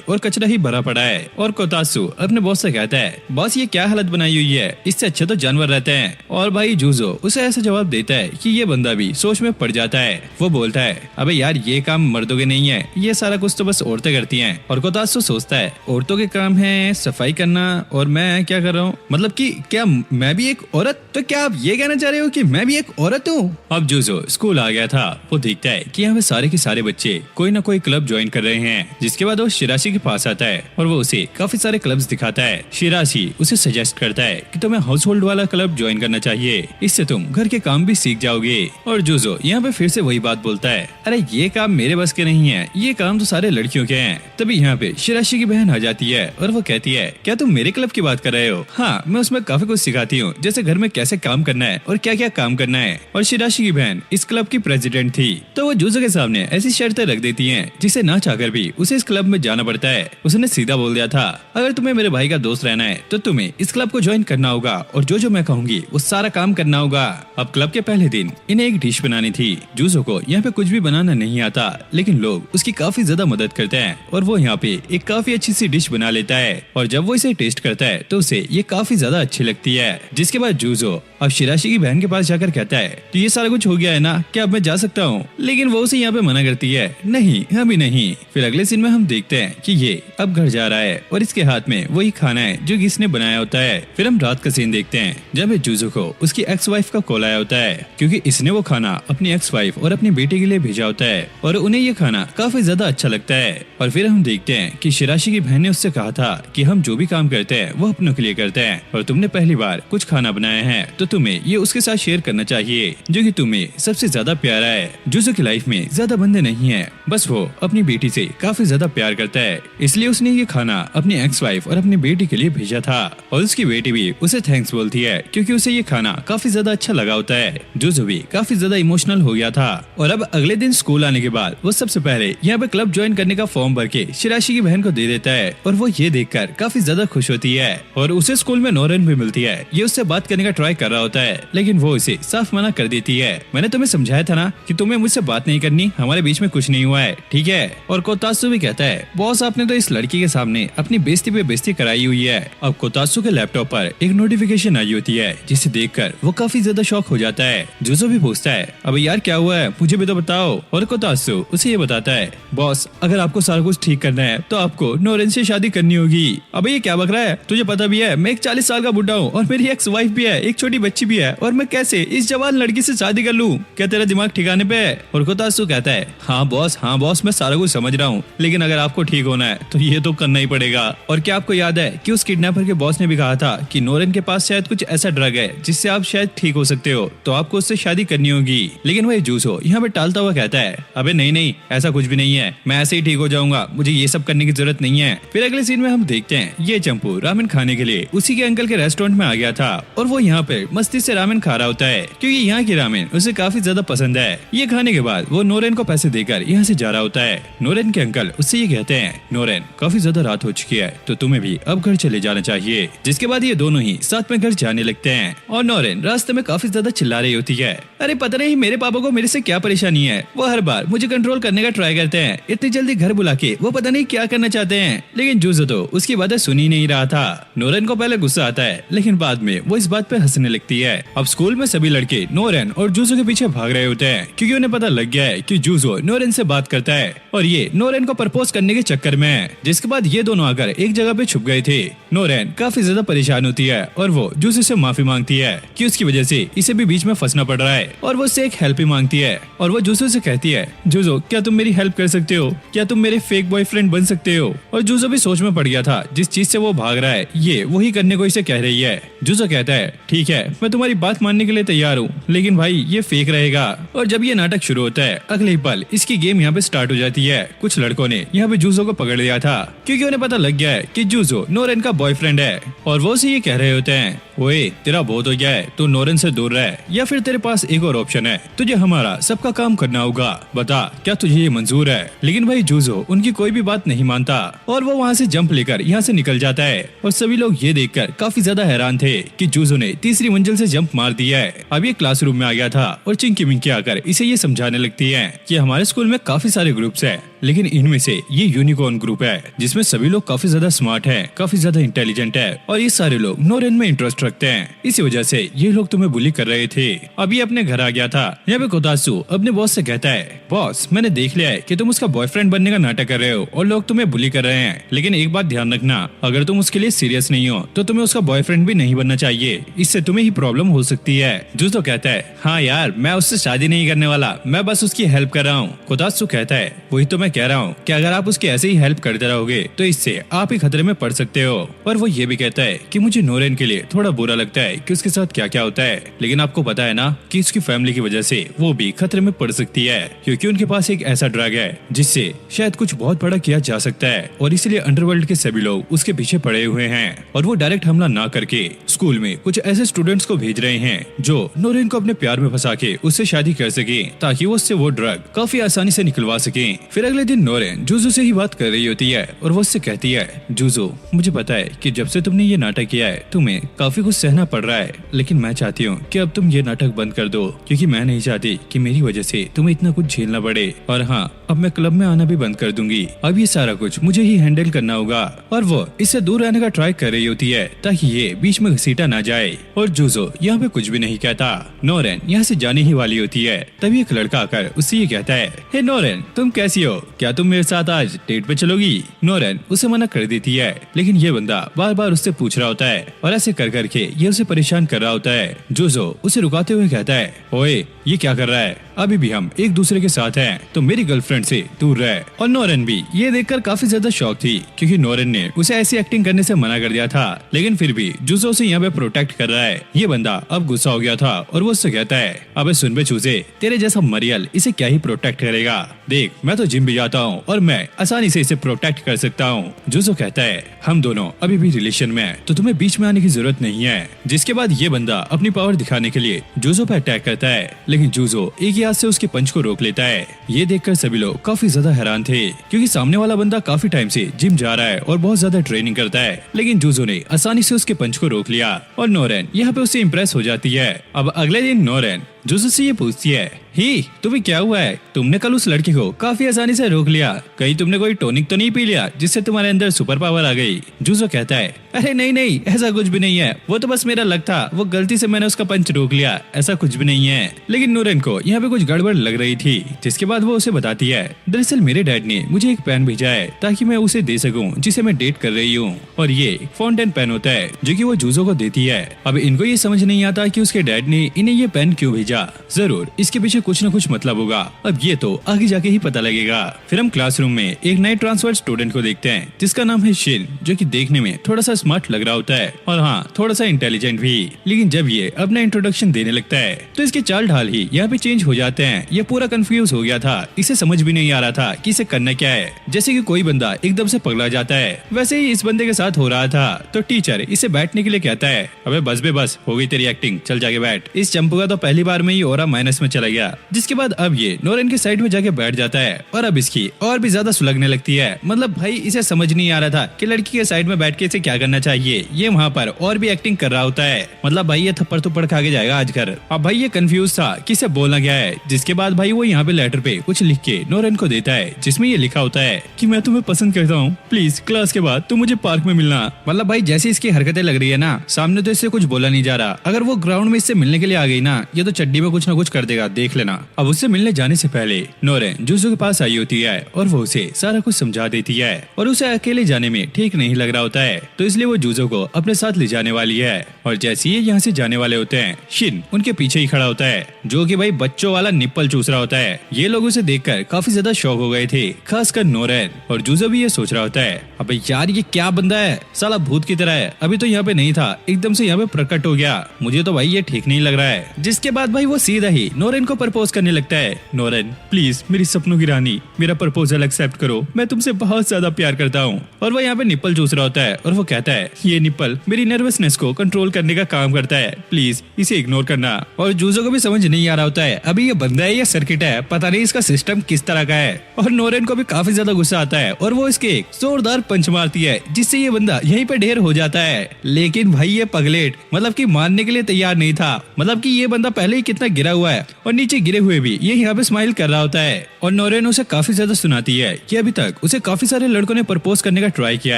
और कचरा ही भरा पड़ा है। और कोतात्सु अपने बॉस से कहता है, बॉस ये क्या हालत बनाई हुई है, इससे अच्छे तो जानवर रहते हैं। और भाई जूजो उसे ऐसा जवाब देता है कि ये बंदा भी सोच में पड़ जाता है। वो बोलता है, अबे यार ये काम मर्दों के नहीं है, ये सारा कुछ तो बस औरतें करती हैं। और कोतात्सु सोचता है औरतों के काम है सफाई करना और मैं क्या कर रहा हूँ, मतलब कि क्या मैं भी एक औरत? तो क्या आप ये कहना चाह रहे हो कि मैं भी एक औरत हूँ? अब जूजो स्कूल आ गया था। वो देखता है कि यहाँ पे सारे के सारे बच्चे कोई ना कोई क्लब ज्वाइन कर रहे हैं, जिसके बाद वो शिराशी के पास आता है और वो उसे काफी सारे क्लब्स दिखाता है। शिराशी उसे सजेस्ट करता है कि तुम्हें हाउस होल्ड वाला क्लब ज्वाइन करना चाहिए, इससे तुम घर के काम भी सीख जाओगे। और जूजो यहाँ पे फिर से वही बात बोलता है, अरे ये काम मेरे बस के नहीं है, ये काम तो सारे लड़कियों के हैं। तभी यहाँ पे शिराशी की बहन आ जाती है और वो कहती है, क्या तुम मेरे क्लब की बात कर रहे हो? हाँ, मैं उसमें काफी कुछ सिखाती हूँ, जैसे घर में कैसे काम करना है और क्या क्या काम करना है। और शिराशी की बहन इस क्लब की प्रेसिडेंट थी, तो वो जूजो के सामने ऐसी शर्तें रख देती हैं जिसे ना चाहकर भी उसे इस क्लब में जाना पड़ता है। उसने सीधा बोल दिया था, अगर तुम्हें मेरे भाई का दोस्त रहना है तो तुम्हें इस क्लब को ज्वाइन करना होगा और जो मैं कहूंगी वो सारा काम करना होगा। अब क्लब के पहले दिन इन्हें एक डिश बनानी थी। जूजो को यहाँ पे कुछ भी बनाना नहीं आता, लेकिन लोग उसकी काफी ज्यादा मदद करते हैं और वो यहाँ पे एक काफी अच्छी सी डिश बना लेता है। और जब वो इसे टेस्ट करता है तो उसे ये काफी ज्यादा अच्छी लगती है। जिसके बाद जूजो अब शिराशी की बहन के पास जाकर कहता है, तो ये सारा कुछ हो गया है ना, क्या अब मैं जा सकता हूँ? लेकिन वो उसे यहाँ पे मना करती है, नहीं अभी नहीं। फिर अगले सीन में हम देखते हैं कि ये अब घर जा रहा है और इसके हाथ में वही खाना है जो इसने बनाया होता है। फिर हम रात का सीन देखते हैं जब जूजो को उसकी एक्स वाइफ का कॉल आया होता है, क्योंकि इसने वो खाना अपनी एक्स वाइफ और अपनी बेटे के लिए भेजा होता है और उन्हें ये खाना काफी ज्यादा अच्छा लगता है। और फिर हम देखते हैं कि शिराशी की बहन ने उससे कहा था कि हम जो भी काम करते हैं वो अपनों के लिए करते हैं और तुमने पहली बार कुछ खाना बनाया है तो तुम्हें ये उसके साथ शेयर करना चाहिए जो कि तुम्हें सबसे ज्यादा प्यारा है। जूजो की लाइफ में ज्यादा बंदे नहीं है, बस वो अपनी बेटी से काफी ज्यादा प्यार करता है, इसलिए उसने ये खाना अपनी एक्स वाइफ और अपनी बेटी के लिए भेजा था। और उसकी बेटी भी उसे थैंक्स बोलती है क्योंकि उसे ये खाना काफी ज्यादा अच्छा लगा होता है। जूजो भी काफी ज्यादा इमोशनल हो गया था। और अब अगले दिन स्कूल आने के बाद वो सबसे पहले यहाँ पे क्लब ज्वाइन करने का फॉर्म भर के शिराशी की बहन को दे देता है और वो ये देखकर काफी ज्यादा खुश होती है। और उसे स्कूल में नोरन भी मिलती है। ये उससे बात करने का ट्राई कर रहा होता है, लेकिन वो इसे साफ मना कर देती है। मैंने तुम्हें समझाया था ना कि तुम्हें मुझसे बात नहीं करनी, हमारे बीच में कुछ नहीं हुआ है, ठीक है? और कोतात्सु भी कहता है, बॉस आपने तो इस लड़की के सामने अपनी बेइज्जती पे बेइज्जती कराई हुई है। अब कोतात्सु के लैपटॉप पर एक नोटिफिकेशन आई होती है जिसे देखकर वो काफी ज्यादा शॉक हो जाता है। जूजो भी पूछता है, अब यार क्या हुआ है, मुझे भी तो बताओ। और कोतात्सु उसे ये बताता है, बॉस अगर आपको सारा कुछ ठीक करना है तो आपको नोरेन से शादी करनी होगी। अब ये क्या बक रहा है, तुझे पता भी है मैं एक 40 साल का बुढ़ा हूँ और मेरी एक्स वाइफ भी है, एक छोटी बच्ची भी है, और मैं कैसे इस जवान लड़की से शादी कर लूं? क्या तेरा दिमाग ठिकाने पे है? और कोतात्सु कहता है, हाँ बॉस हाँ बॉस, मैं सारा कुछ समझ रहा हूँ, लेकिन अगर आपको ठीक होना है तो ये तो करना ही पड़ेगा। और क्या आपको याद है कि उस किडनैपर के बॉस ने भी कहा था कि नोरेन के पास शायद कुछ ऐसा ड्रग है जिससे आप शायद ठीक हो सकते हो, तो आपको उससे शादी करनी होगी। लेकिन वही जूसो यहाँ पे टालता हुआ कहता है, अबे नहीं नहीं, ऐसा कुछ भी नहीं है, मैं ऐसे ही ठीक हो जाऊंगा, मुझे ये सब करने की जरूरत नहीं है। फिर अगले सीन में हम देखते हैं ये चंपू रामेन खाने के लिए उसी के अंकल के रेस्टोरेंट में आ गया था और वो यहाँ पे मस्ती से रामेन खा रहा होता है क्योंकि यहाँ की रामेन उसे काफी ज्यादा पसंद है। ये खाने के बाद वो नोरेन को पैसे देकर यहाँ से जा रहा होता है। नोरेन के अंकल उससे ये कहते हैं, नोरेन काफी ज्यादा रात हो चुकी है तो तुम्हें भी अब घर चले जाना चाहिए। जिसके बाद ये दोनों ही साथ में घर जाने लगते हैं और नोरेन रास्ते में काफी ज्यादा चिल्ला रही होती है, अरे पता नहीं मेरे पापा को मेरे से क्या परेशानी है, वो हर बार मुझे कंट्रोल करने का ट्राई करते हैं, इतनी जल्दी घर बुला के वो पता नहीं क्या करना चाहते हैं। लेकिन जूजो तो उसकी बातें सुन ही नहीं रहा था। नोरेन को पहले गुस्सा आता है लेकिन बाद में वो इस बात पे हंसने लगती है। अब स्कूल में सभी लड़के नोरेन और जूजो के पीछे भाग रहे होते हैं क्योंकि उन्हें पता लग गया है कि जूजो नोरेन से बात करता है और ये नोरेन को प्रपोज करने के चक्कर में है। जिसके बाद ये दोनों आकर एक जगह पे छुप गए थे। नोरेन काफी ज्यादा परेशान होती है और वो जूजो से माफी मांगती है कि उसकी वजह से इसे भी बीच में फंसना पड़ रहा है और वो उससे एक हेल्प ही मांगती है और वो जूजो से कहती है, जूजो क्या तुम मेरी हेल्प कर सकते हो, क्या तुम मेरे फेक बॉयफ्रेंड बन सकते हो। और जूजो भी सोच में पड़ गया था जिस चीज से वो भाग रहा है ये वही करने को इसे कह रही है। जूजो कहता है, ठीक है मैं तुम्हारी बात मानने के लिए तैयार हूँ, लेकिन भाई ये फेक रहेगा। और जब ये नाटक शुरू होता है अगले ही पल इसकी गेम यहाँ पे स्टार्ट हो जाती है। कुछ लड़कों ने यहाँ पे जूजो को पकड़ लिया था क्योंकि उन्हें पता लग गया है कि जूजो नोरेन का बॉयफ्रेंड है और वो उसे ये कह रहे होते हैं, ओए तेरा बहुत हो गया है, तू नोरेन से दूर रह या फिर तेरे पास एक और ऑप्शन है, तुझे हमारा सबका काम करना होगा, बता क्या तुझे ये मंजूर है। लेकिन भाई जूजो उनकी कोई भी बात नहीं मानता और वो वहाँ से जंप लेकर यहाँ से निकल जाता है और सभी लोग ये देखकर काफी ज्यादा हैरान थे कि जूजो ने तीसरी मंजिल से जंप मार दिया है। अब ये क्लासरूम में आ गया था और चिंकी मिंकी आकर इसे ये समझाने लगती है कि हमारे स्कूल में काफी सारे ग्रुप्स है लेकिन इनमें से ये यूनिकॉर्न ग्रुप है जिसमें सभी लोग काफी ज्यादा स्मार्ट हैं, काफी ज्यादा इंटेलिजेंट है और ये सारे लोग नोरेन में इंटरेस्ट रखते हैं, इसी वजह से ये लोग तुम्हें बुली कर रहे थे। अब ये अपने घर आ गया था। यहाँ पे कोतात्सु अपने बॉस से कहता है, बॉस मैंने देख लिया है कि तुम उसका बॉयफ्रेंड बनने का नाटक कर रहे हो और लोग तुम्हें बुली कर रहे हैं, लेकिन एक बात ध्यान रखना, अगर तुम उसके लिए सीरियस नहीं हो तो तुम्हें उसका बॉयफ्रेंड भी नहीं बनना चाहिए, इससे तुम्हें ही प्रॉब्लम हो सकती है। जूजो कहता है, हाँ यार मैं उससे शादी नहीं करने वाला, मैं बस उसकी हेल्प कर रहा हूँ। कोतात्सु कहता है, वही तो मैं कह रहा हूँ कि अगर आप उसकी ऐसे ही हेल्प करते रहोगे तो इससे आप ही खतरे में पड़ सकते हो। और वो ये भी कहता है कि मुझे नोरेन के लिए थोड़ा बुरा लगता है कि उसके साथ क्या क्या होता है, लेकिन आपको पता है ना कि उसकी फैमिली की वजह से वो भी खतरे में पड़ सकती है क्योंकि उनके पास एक ऐसा ड्रग है जिससे शायद कुछ बहुत बड़ा किया जा सकता है और इसलिए अंडरवर्ल्ड के सभी लोग उसके पीछे पड़े हुए हैं और वो डायरेक्ट हमला ना करके स्कूल में कुछ ऐसे स्टूडेंट्स को भेज रहे हैं जो नोरेन को अपने प्यार में फंसा के उससे शादी कर सके ताकि वो उससे वो ड्रग काफी आसानी से निकलवा सके। फिर अगले दिन नोरेन जूजो से ही बात कर रही होती है और वो उससे कहती है, जूजो मुझे पता है कि जब से तुमने ये नाटक किया है तुम्हें काफी कुछ सहना पड़ रहा है, लेकिन मैं चाहती हूँ कि अब तुम ये नाटक बंद कर दो क्योंकि मैं नहीं चाहती कि मेरी वजह से तुम्हें इतना कुछ झेलना पड़े। और हाँ अब मैं क्लब में आना भी बंद कर दूंगी, अब ये सारा कुछ मुझे ही हैंडल करना होगा। और वो इससे दूर रहने का ट्राई कर रही होती है ताकि ये बीच में घसीटा ना जाए और जूजो यहाँ पे कुछ भी नहीं कहता। नोरेन यहाँ से जाने ही वाली होती है तभी एक लड़का आकर उससे ये कहता है, हे नोरेन तुम कैसी हो, क्या तुम मेरे साथ आज डेट पे चलोगी। नोरेन उसे मना कर देती है लेकिन ये बंदा बार बार उससे पूछ रहा होता है और ऐसे कर करके ये उसे परेशान कर रहा होता है। जूजो उसे रुकाते हुए कहता है, ओए ये क्या कर रहा है, अभी भी हम एक दूसरे के साथ हैं तो मेरी गर्लफ्रेंड से दूर रहे। और नोरेन भी ये देखकर काफी ज्यादा शॉक थी क्योंकि नोरेन ने उसे ऐसी एक्टिंग करने से मना कर दिया था, लेकिन फिर भी जूजो उसे यहाँ पे प्रोटेक्ट कर रहा है। ये बंदा अब गुस्सा हो गया था और वो उससे कहता है, अबे सुन बे चूजे, तेरे जैसा मरियल इसे क्या ही प्रोटेक्ट करेगा, देख मैं तो जिम भी जाता हूँ और मैं आसानी से इसे प्रोटेक्ट कर सकता हूँ। जूजो कहता है, हम दोनों अभी भी रिलेशन में हैं तो तुम्हें बीच में आने की जरूरत नहीं है। जिसके बाद ये बंदा अपनी पावर दिखाने के लिए जूजो पर अटैक करता है, लेकिन जूजो एक ही हाथ से उसके पंच को रोक लेता है। ये देखकर सभी लोग काफी ज्यादा हैरान थे क्योंकि सामने वाला बंदा काफी टाइम से जिम जा रहा है और बहुत ज्यादा ट्रेनिंग करता है, लेकिन जूजो ने आसानी से उसके पंच को रोक लिया और नोरेन यहाँ पे उससे इम्प्रेस हो जाती है। अब अगले दिन नोरेन जूजो से ये पूछती है, ही तुम्हें क्या हुआ है, तुमने कल उस लड़की को काफी आसानी से रोक लिया, कहीं तुमने कोई टॉनिक तो नहीं पी लिया जिससे तुम्हारे अंदर सुपर पावर आ गई। जूजो कहता है, अरे नहीं नहीं ऐसा कुछ भी नहीं है, वो तो बस मेरा लक था, वो गलती से मैंने उसका पंच रोक लिया, ऐसा कुछ भी नहीं है। लेकिन नोरेन को यहाँ पे कुछ गड़बड़ लग रही थी, जिसके बाद वो उसे बताती है, दरअसल मेरे डैड ने मुझे एक पेन भेजा है ताकि मैं उसे दे सकूं जिसे मैं डेट कर रही हूँ, और ये फाउंटेन पेन होता है जो कि वो जूजो को देती है। अब इनको ये समझ नहीं आता कि उसके डैड ने इन्हें ये पेन क्यों भेजा जा, जरूर इसके पीछे कुछ न कुछ मतलब होगा। अब ये तो आगे जाके ही पता लगेगा। फिर हम क्लासरूम में एक नए ट्रांसफर स्टूडेंट को देखते हैं जिसका नाम है शिन, जो कि देखने में थोड़ा सा स्मार्ट लग रहा होता है और हाँ थोड़ा सा इंटेलिजेंट भी। लेकिन जब ये अपना इंट्रोडक्शन देने लगता है तो इसके चाल ढाल ही यहाँ पे चेंज हो जाते हैं। ये पूरा कंफ्यूज हो गया था, इसे समझ भी नहीं आ रहा था कि इसे करना क्या है। जैसे कि कोई बंदा एकदम से पगला जाता है, वैसे ही इस बंदे के साथ हो रहा था। तो टीचर इसे बैठने के लिए कहता है, अबे बस बे बस, हो गई तेरी एक्टिंग, चल जाके बैठ। इस चंपू का तो पहली बार में ही ऑरा माइनस में चला गया। जिसके बाद अब ये नोरेन के साइड में जाके बैठ जाता है और अब इसकी और भी ज्यादा सुलगने लगती है। मतलब भाई इसे समझ नहीं आ रहा था कि लड़की के साइड में बैठ के इसे क्या करना चाहिए। ये वहाँ पर और भी एक्टिंग कर रहा होता है। मतलब भाई ये थप्पड़ थप्पड़ खा के जाएगा आज घर। अब भाई ये कंफ्यूज था कि इसे बोलना क्या है। जिसके बाद भाई वो यहाँ पे लेटर पे कुछ लिख के नोरेन को देता है, जिसमें ये लिखा होता है कि मैं तुम्हें पसंद करता हूँ, प्लीज क्लास के बाद तुम मुझे पार्क में मिलना। मतलब भाई जैसी इसकी हरकतें लग रही है ना, सामने तो इससे कुछ बोला नहीं जा रहा। अगर वो ग्राउंड में इससे मिलने के लिए आ गई ना, ये तो चड्डी में कुछ ना कुछ कर देगा, देख लेना। अब उससे मिलने जाने से पहले नोरेन जूजो के पास आई होती है और वो उसे सारा कुछ समझा देती है और उसे अकेले जाने में ठीक नहीं लग रहा होता है। तो इसलिए वो जूजो को अपने साथ ले जाने वाली है। और जैसे ही यहाँ से जाने वाले होते हैं, शिन उनके पीछे ही खड़ा होता है, जो कि भाई बच्चों वाला निप्पल चूस रहा होता है। ये लोग उसे देखकर काफी ज्यादा शॉक हो गए थे, खासकर नोरेन। और जूजो भी ये सोच रहा होता है, अबे यार ये क्या बंदा है, साला भूत की तरह है। अभी तो यहाँ पे नहीं था, एकदम से यहाँ पे प्रकट हो गया। मुझे तो भाई ये ठीक नहीं लग रहा है। जिसके बाद भाई वो सीधा ही नोरेन को प्रपोज करने लगता है। नोरेन प्लीज मेरी सपनों की रानी, मेरा प्रपोजल एक्सेप्ट करो, मैं तुमसे बहुत ज्यादा प्यार करता हूँ। और वो यहाँ पे निप्पल चूस रहा होता है और वो कहता है, ये निप्पल मेरी नर्वसनेस को कंट्रोल करने का काम करता है, प्लीज इसे इग्नोर करना। और जूजो को भी समझ नहीं आ रहा होता है अभी ये बंदा है या सर्किट है, पता नहीं इसका सिस्टम किस तरह का है। और नोरेन को भी काफी ज्यादा गुस्सा आता है और वो इसके एक जोरदार पंच मारती है, जिससे ये बंदा यहीं पे ढेर हो जाता है। लेकिन भाई ये पगलेट मतलब कि मानने के लिए तैयार नहीं था। मतलब कि ये बंदा पहले ही कितना गिरा हुआ है और नीचे गिरे हुए भी ये यहाँ पे स्माइल कर रहा होता है। और नोरेन उसे काफी ज्यादा सुनाती है कि अभी तक उसे काफी सारे लड़कों ने प्रपोज करने का ट्राई किया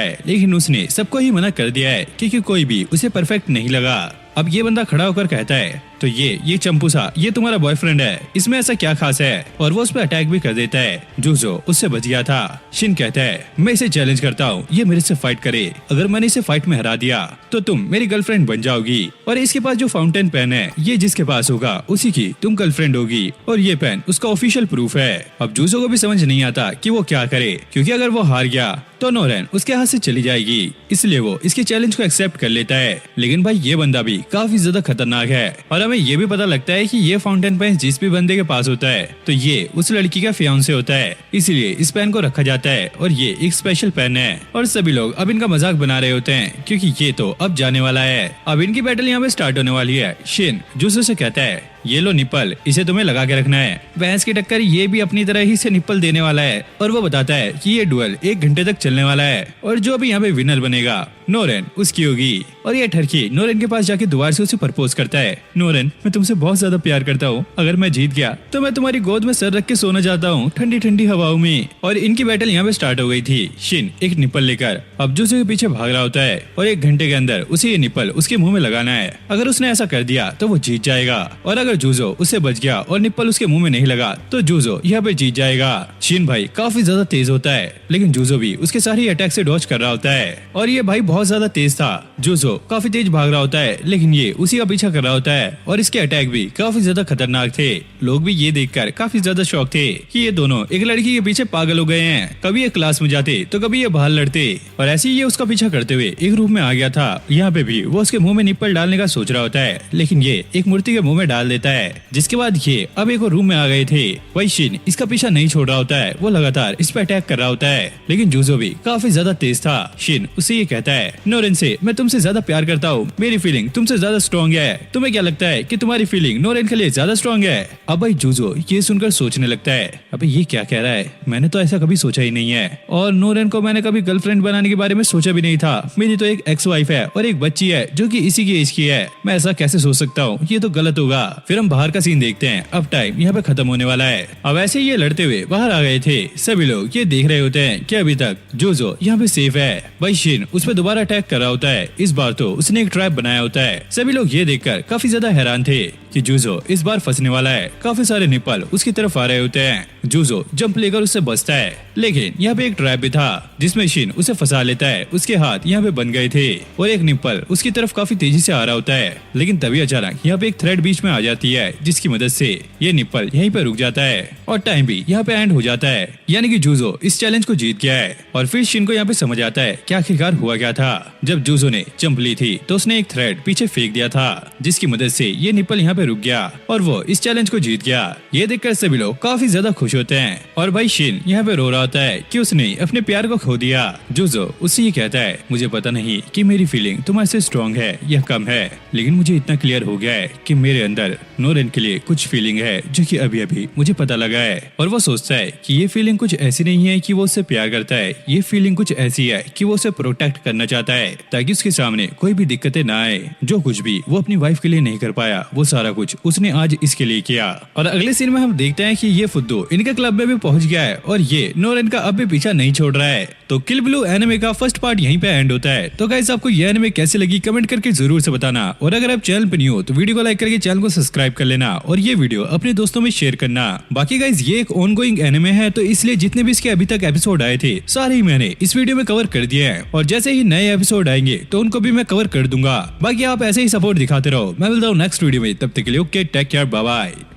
है, लेकिन उसने सबको ही मना कर दिया है क्योंकि कोई भी उसे परफेक्ट नहीं लगा। अब ये बंदा खड़ा होकर कहता है, तो ये चंपू सा, ये तुम्हारा बॉयफ्रेंड है, इसमें ऐसा क्या खास है। और वो उस पर अटैक भी कर देता है। जूजो उससे बच गया था। शिन कहता है, मैं इसे चैलेंज करता हूँ, ये मेरे से फाइट करे, अगर मैंने इसे फाइट में हरा दिया तो तुम मेरी गर्लफ्रेंड बन जाओगी। और इसके पास जो फाउंटेन पेन है, ये जिसके पास होगा उसी की तुम गर्लफ्रेंड होगी। और ये पेन उसका ऑफिशियल प्रूफ है। अब जूजो को भी समझ नहीं आता कि वो क्या करे, क्योंकि अगर वो हार गया तो नोरेन उसके हाथ से चली जाएगी। इसलिए वो इसके चैलेंज को एक्सेप्ट कर लेता है। लेकिन भाई ये बंदा भी काफी ज्यादा खतरनाक है और हमें ये भी पता लगता है कि ये फाउंटेन पेन जिस भी बंदे के पास होता है तो ये उस लड़की का फियांसे होता है, इसलिए इस पेन को रखा जाता है और ये एक स्पेशल पेन है। और सभी लोग अब इनका मजाक बना रहे होते हैं क्योंकि ये तो अब जाने वाला है। अब इनकी बैटल यहाँ पे स्टार्ट होने वाली है। शिन जूजो से कहता है, ये लो निप्पल, इसे तुम्हें लगा के रखना है। भैंस की टक्कर ये भी अपनी तरह ही से निप्पल देने वाला है। और वो बताता है कि ये डुएल 1 घंटे तक चलने वाला है और जो भी यहाँ पे विनर बनेगा नोरेन उसकी होगी। और ये ठरकी नोरेन के पास जाके दोबारा से उसे प्रपोज करता है। नोरेन मैं तुमसे बहुत ज्यादा प्यार करता हूँ, अगर मैं जीत गया तो मैं तुम्हारी गोद में सर रख के सोना चाहता हूँ ठंडी ठंडी हवाओं में। और इनकी बैटल यहाँ पे स्टार्ट हो गई थी। शिन एक निप्पल लेकर अब जूजो के पीछे भाग रहा होता है और 1 घंटे के अंदर उसे ये निप्पल उसके मुंह में लगाना है। अगर उसने ऐसा कर दिया तो वो जीत जाएगा और अगर जूजो उससे बच गया और निप्पल उसके मुंह में नहीं लगा तो जूजो यहाँ पे जीत जाएगा। शिन भाई काफी ज्यादा तेज होता है, लेकिन जूजो भी उसके सारे अटैक से डॉज कर रहा होता है। और ये भाई बहुत ज्यादा तेज था। जूजो काफी तेज भाग रहा होता है, लेकिन ये उसी का पीछा कर रहा होता है और इसके अटैक भी काफी ज्यादा खतरनाक थे। लोग भी ये देखकर काफी ज्यादा शौक थे कि ये दोनों एक लड़की के पीछे पागल हो गए हैं। कभी ये क्लास में जाते तो कभी ये बाहर लड़ते और ऐसे ही ये उसका पीछा करते हुए एक रूम में आ गया था। यहाँ पे भी वो उसके मुंह में निप्पल डालने का सोच रहा होता है, लेकिन ये एक मूर्ति के मुंह में डाल देता है। जिसके बाद ये अब एक और रूम में आ गए थे। वही शिन इसका पीछा नहीं छोड़ रहा होता है, वो लगातार इस पे अटैक कर रहा होता है, लेकिन जूजो भी काफी ज्यादा तेज था। शिन उससे ये कहता है, नोरेन से मैं तुमसे ज्यादा प्यार करता हूँ, मेरी फीलिंग तुमसे ज्यादा स्ट्रॉन्ग है। तुम्हें क्या लगता है कि तुम्हारी फीलिंग नोरेन के लिए ज्यादा स्ट्रॉन्ग है? अब भाई जूजो ये सुनकर सोचने लगता है, अबे ये क्या कह रहा है, मैंने तो ऐसा कभी सोचा ही नहीं है और नोरेन को मैंने कभी गर्लफ्रेंड बनाने के बारे में सोचा भी नहीं था। मेरी तो एक एक्स वाइफ है और एक बच्ची है जो कि इसी की एज की है, मैं ऐसा कैसे सोच सकता हूँ, ये तो गलत होगा। फिर हम बाहर का सीन देखते हैं। अब टाइम यहाँ पे खत्म होने वाला है। अब ऐसे ये लड़ते हुए बाहर आ गए थे। सभी लोग ये देख रहे होते हैं कि अभी तक जूजो यहाँ पे सेफ है। भाई शिन उस पर दोबारा अटैक कर रहा होता है। इस बार तो उसने एक ट्रैप बनाया होता है। सभी लोग ये देखकर काफी ज्यादा हैरान थे कि जूजो इस बार फंसने वाला है। काफी सारे निप्पल उसकी तरफ आ रहे होते हैं। जूजो जंप लेकर उससे बचता है, लेकिन यहाँ पे एक ट्रैप भी था जिसमें शिन उसे फंसा लेता है। उसके हाथ यहाँ पे बन गए थे और एक निप्पल उसकी तरफ काफी तेजी से आ रहा होता है, लेकिन तभी अचानक यहाँ पे एक थ्रेड बीच में आ जाता जाती है, जिसकी मदद से ये निप्पल यहीं पे रुक जाता है और टाइम भी यहाँ पे एंड हो जाता है। यानी कि जूजो इस चैलेंज को जीत गया है। और फिर शिन को यहाँ पे समझ आता है कि आखिरकार हुआ क्या था। जब जूजो ने जंप ली थी तो उसने एक थ्रेड पीछे फेंक दिया था, जिसकी मदद से ये निप्पल यहाँ पे रुक गया और वो इस चैलेंज को जीत गया। ये देखकर सभी लोग काफी ज्यादा खुश होते हैं और भाई शिन यहाँ पे रो रहा होता है कि उसने अपने प्यार को खो दिया। जूजो उससे ये कहता है, मुझे पता नहीं कि मेरी फीलिंग तुम्हारे से स्ट्रॉन्ग है या कम है, लेकिन मुझे इतना क्लियर हो गया है कि मेरे अंदर नोरेन के लिए कुछ फीलिंग है जो कि अभी अभी मुझे पता लगा है। और वो सोचता है कि ये फीलिंग कुछ ऐसी नहीं है कि वो उससे प्यार करता है, ये फीलिंग कुछ ऐसी है कि वो उसे प्रोटेक्ट करना चाहता है ताकि उसके सामने कोई भी दिक्कतें ना आए। जो कुछ भी वो अपनी वाइफ के लिए नहीं कर पाया वो सारा कुछ उसने आज इसके लिए किया। और अगले सीन में हम देखते हैं कि ये फुद्दू इनके क्लब में भी पहुंच गया है और ये नोरेन का अब भी पीछा नहीं छोड़ रहा है। तो किल बिलो एनिमे का फर्स्ट पार्ट यहीं पे एंड होता है। तो गाइस आपको ये एनिमे कैसे लगी कमेंट करके जरूर से बताना और अगर आप चैनल पे नहीं हो तो वीडियो को लाइक करके चैनल को सब्सक्राइब कर लेना और ये वीडियो अपने दोस्तों में शेयर करना। बाकी गाइस ये एक ऑनगोइंग एनिमे है तो इसलिए जितने भी इसके अभी तक एपिसोड आए थे सारे ही मैंने इस वीडियो में कवर कर दिए हैं और जैसे ही नए एपिसोड आएंगे तो उनको भी मैं कवर कर दूंगा। बाकी आप ऐसे ही सपोर्ट दिखाते रहो। मैं मिलता हूँ नेक्स्ट वीडियो में, तब तक के लिए okay take care bye bye.